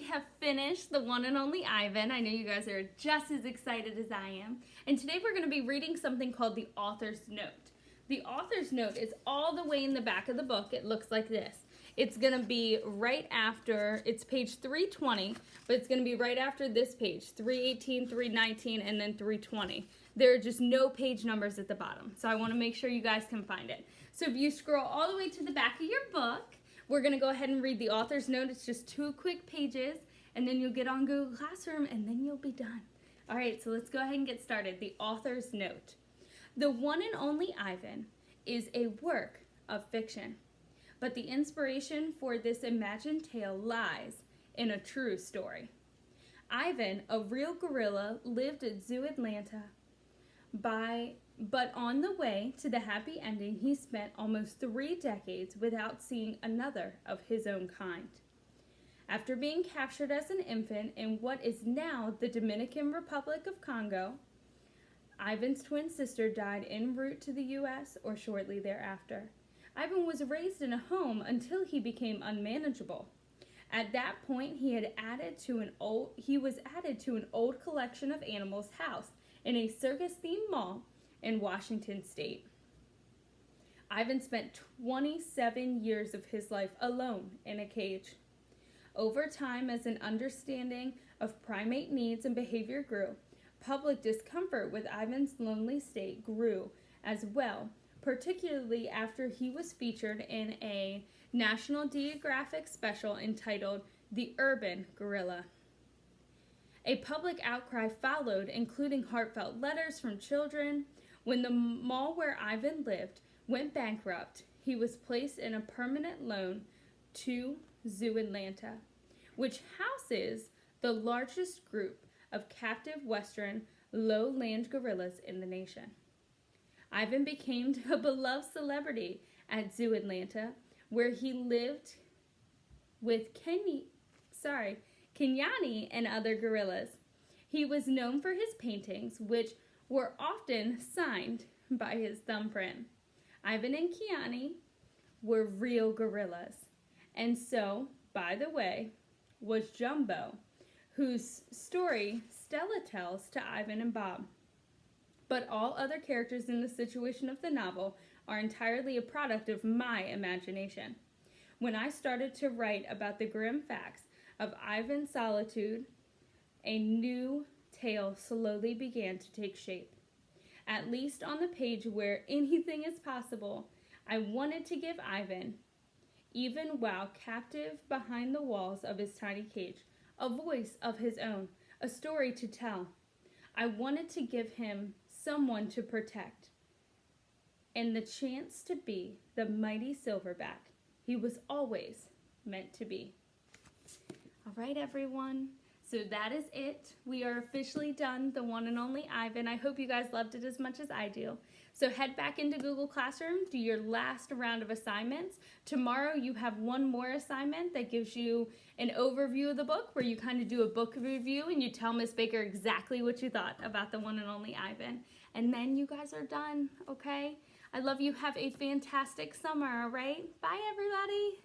have finished The One and Only Ivan. I know you guys are just as excited as I am. And today we're going to be reading something called the author's note. The author's note is all the way in the back of the book. It looks like this. It's going to be right after, it's page 320, but it's going to be right after this page, 318, 319, and then 320. There are just no page numbers at the bottom, so I want to make sure you guys can find it. So if you scroll all the way to the back of your book, we're going to go ahead and read the author's note. It's just 2 quick pages, and then you'll get on Google Classroom, and then you'll be done. All right, so let's go ahead and get started. The author's note. The One and Only Ivan is a work of fiction, but the inspiration for this imagined tale lies in a true story. Ivan, a real gorilla, lived at Zoo Atlanta, but on the way to the happy ending, he spent almost 3 decades without seeing another of his own kind. After being captured as an infant in what is now the Dominican Republic of Congo, Ivan's twin sister died en route to the U.S. or shortly thereafter. Ivan was raised in a home until he became unmanageable. At that point, he was added to an old collection of animals housed in a circus-themed mall in Washington State. Ivan spent 27 years of his life alone in a cage. Over time, as an understanding of primate needs and behavior grew, public discomfort with Ivan's lonely state grew as well, particularly after he was featured in a National Geographic special entitled The Urban Gorilla. A public outcry followed, including heartfelt letters from children. When the mall where Ivan lived went bankrupt, he was placed in a permanent loan to Zoo Atlanta, which houses the largest group of captive western lowland gorillas in the nation. Ivan became a beloved celebrity at Zoo Atlanta, where he lived with Kenyani and other gorillas. He was known for his paintings, which were often signed by his thumbprint. Ivan and Kenyani were real gorillas, and so, by the way, was Jumbo, whose story Stella tells to Ivan and Bob. But all other characters in the situation of the novel are entirely a product of my imagination. When I started to write about the grim facts of Ivan's solitude, a new tale slowly began to take shape. At least on the page where anything is possible, I wanted to give Ivan, even while captive behind the walls of his tiny cage, a voice of his own, a story to tell. I wanted to give him someone to protect, and the chance to be the mighty silverback he was always meant to be. All right, everyone. So that is it. We are officially done, The One and Only Ivan. I hope you guys loved it as much as I do. So head back into Google Classroom, do your last round of assignments. Tomorrow you have one more assignment that gives you an overview of the book, where you kind of do a book review and you tell Miss Baker exactly what you thought about The One and Only Ivan. And then you guys are done, okay? I love you. Have a fantastic summer, all right? Bye, everybody.